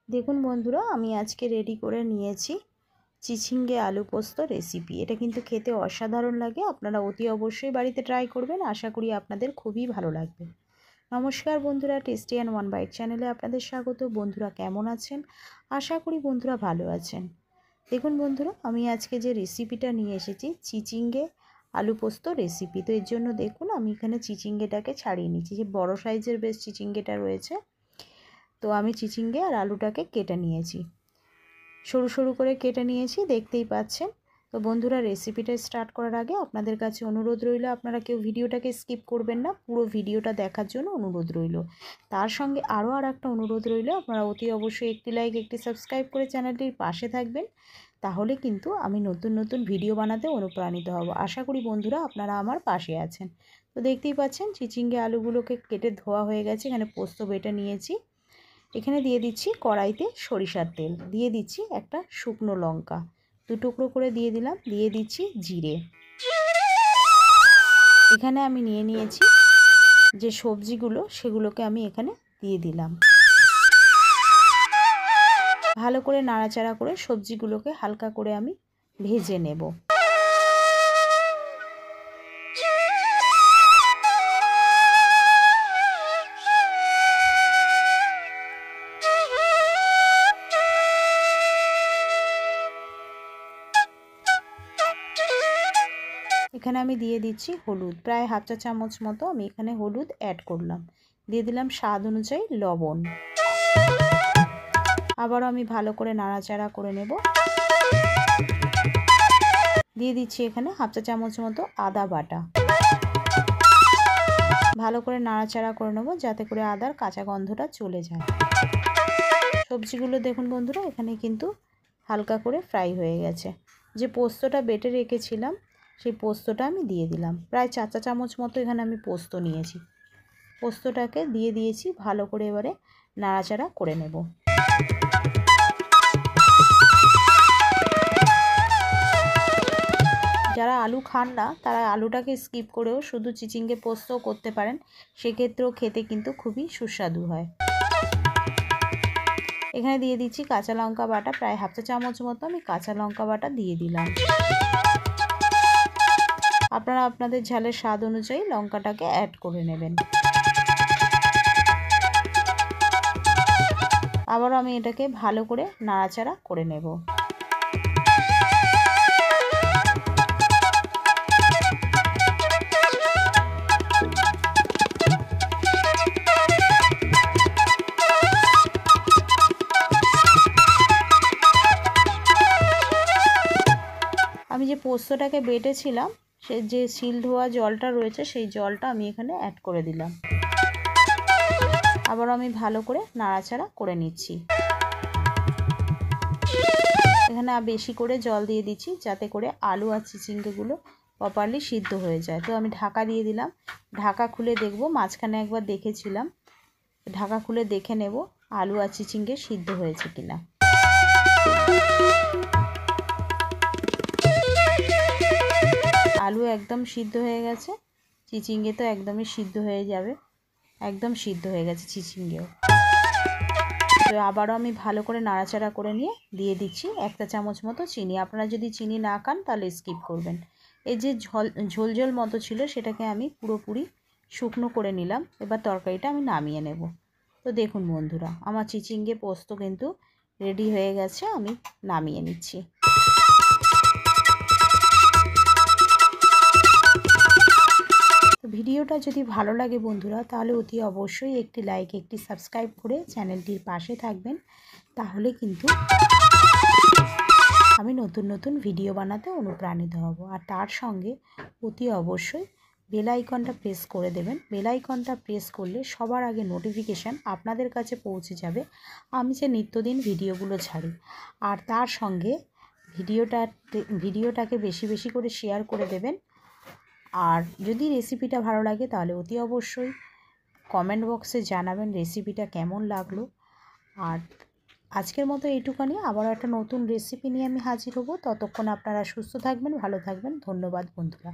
দেখুন বন্ধুরা, আমি আজকে রেডি করে নিয়েছি চিচিঙ্গে আলু পোস্ত রেসিপি। এটা কিন্তু খেতে অসাধারণ লাগে। আপনারা অতি অবশ্যই বাড়িতে ট্রাই করবেন। আশা করি আপনাদের খুবই ভালো লাগবে। নমস্কার বন্ধুরা, টেস্টি অ্যান্ড ওয়ান বাইট চ্যানেলে আপনাদের স্বাগত। বন্ধুরা কেমন আছেন? আশা করি বন্ধুরা ভালো আছেন। দেখুন বন্ধুরা, আমি আজকে যে রেসিপিটা নিয়ে এসেছি চিচিঙ্গে আলু পোস্ত রেসিপি। তো এর জন্য দেখুন আমি এখানে চিচিঙ্গেটাকে ছাড়িয়ে নিচ্ছি। যে বড় সাইজের বেশ চিচিঙ্গেটা রয়েছে, তো আমি চিচিঙ্গে আর আলুটাকে কেটে নিয়েছি, সরু সরু করে কেটে নিয়েছি, দেখতেই পাচ্ছেন। তো বন্ধুরা, রেসিপিটা স্টার্ট করার আগে আপনাদের কাছে অনুরোধ রইল, আপনারা কেউ ভিডিওটাকে স্কিপ করবেন না, পুরো ভিডিওটা দেখার জন্য অনুরোধ রইল। তার সঙ্গে আরও একটা অনুরোধ রইল, আপনারা অতি অবশ্যই একটি লাইক একটি সাবস্ক্রাইব করে চ্যানেলটির পাশে থাকবেন। তাহলে কিন্তু আমি নতুন নতুন ভিডিও বানাতে অনুপ্রাণিত হব। আশা করি বন্ধুরা আপনারা আমার পাশে আছেন। তো দেখতেই পাচ্ছেন চিচিঙ্গে আলুগুলোকে কেটে ধোয়া হয়ে গেছে। এখানে পোস্ত বেটে নিয়েছি। এখানে দিয়ে দিচ্ছি কড়াইতে সরিষার তেল, দিয়ে দিচ্ছি একটা শুকনো লঙ্কা, 2 টুকরো করে দিয়ে দিলাম, দিয়ে দিচ্ছি জিরে। এখানে আমি নিয়ে নিয়েছি যে সবজিগুলো, সেগুলোকে আমি এখানে দিয়ে দিলাম। ভালো করে নাড়াচাড়া করে সবজিগুলোকে হালকা করে আমি ভেজে নেব। এখানে আমি দিয়ে দিচ্ছি হলুদ, প্রায় হাফ চা চামচ মতো আমি এখানে হলুদ অ্যাড করলাম। দিয়ে দিলাম স্বাদ অনুযায়ী লবণ। আবারও আমি ভালো করে নাড়াচাড়া করে নেব। দিয়ে দিচ্ছি এখানে হাফ চা চামচ মতো আদা বাটা। ভালো করে নাড়াচাড়া করে নেব যাতে করে আদার কাঁচা গন্ধটা চলে যায়। সবজিগুলো দেখুন বন্ধুরা, এখানে কিন্তু হালকা করে ফ্রাই হয়ে গেছে। যে পোস্তটা বেটে রেখেছিলাম, সেই পোস্তটা আমি দিয়ে দিলাম। প্রায় 4 চা চামচ মতো এখানে আমি পোস্ত নিয়েছি। পোস্তটাকে দিয়ে দিয়েছি, ভালো করে এবারে নাড়াচাড়া করে নেব। যারা আলু খান না, তারা আলুটাকে স্কিপ করেও শুধু চিচিঙ্গে পোস্তও করতে পারেন। সেক্ষেত্রেও খেতে কিন্তু খুবই সুস্বাদু হয়। এখানে দিয়ে দিচ্ছি কাঁচা লঙ্কা বাটা, প্রায় হাফ চা চামচ মতো আমি কাঁচা লঙ্কা বাটা দিয়ে দিলাম। আপনারা আপনাদের ঝালের স্বাদ অনুযায়ী লঙ্কাটাকে অ্যাড করে নেবেন। আবারও আমি এটাকে ভালো করে নাড়াচাড়া করে নেব। আমি যে পোস্তটাকে বেটেছিলাম, সে যে শিল ধোয়া জলটা রয়েছে, সেই জলটা আমি এখানে অ্যাড করে দিলাম। আবার আমি ভালো করে নাড়াচাড়া করে নিচ্ছি। এখানে বেশি করে জল দিয়ে দিচ্ছি যাতে করে আলু আর চিচিঙ্গেগুলো প্রপারলি সিদ্ধ হয়ে যায়। তো আমি ঢাকা দিয়ে দিলাম। ঢাকা খুলে দেখব, মাঝখানে একবার দেখেছিলাম, ঢাকা খুলে দেখে নেব আলু আর চিচিঙ্গে সিদ্ধ হয়েছে কিনা। আলু একদম সিদ্ধ হয়ে গেছে, চিচিঙ্গে তো একদমই সিদ্ধ হয়ে যাবে, একদম সিদ্ধ হয়ে গেছে চিচিঙ্গেও। তো আবারও আমি ভালো করে নাড়াচাড়া করে নিয়ে দিয়ে দিচ্ছি 1 চা চামচ মতো চিনি। আপনারা যদি চিনি না খান তাহলে স্কিপ করবেন। এই যে ঝোল ঝোল মতো ছিল, সেটাকে আমি পুরোপুরি শুকনো করে নিলাম। এবার তরকারিটা আমি নামিয়ে নেব। তো দেখুন বন্ধুরা, আমার চিচিঙ্গে পোস্ত কিন্তু রেডি হয়ে গেছে, আমি নামিয়ে নিচ্ছি। ভিডিওটা যদি ভালো লাগে বন্ধুরা, তাহলে অতি অবশ্যই একটি লাইক একটি সাবস্ক্রাইব করে চ্যানেলটির পাশে থাকবেন। তাহলে কিন্তু আমি নতুন নতুন ভিডিও বানাতে অনুপ্রাণিত হব। আর তার সঙ্গে অতি অবশ্যই বেল আইকনটা প্রেস করে দেবেন। বেল আইকনটা প্রেস করলে সবার আগে নোটিফিকেশান আপনাদের কাছে পৌঁছে যাবে আমি যে নিত্যদিন ভিডিওগুলো ছাড়ি। আর তার সঙ্গে ভিডিওটাকে বেশি বেশি করে শেয়ার করে দেবেন। আর যদি রেসিপিটা ভালো লাগে তাহলে অতি অবশ্যই কমেন্ট বক্সে জানাবেন রেসিপিটা কেমন লাগলো। আর আজকের মতো এইটুখানি, আবারও একটা নতুন রেসিপি নিয়ে আমি হাজির হব। ততক্ষণ আপনারা সুস্থ থাকবেন, ভালো থাকবেন। ধন্যবাদ বন্ধুরা।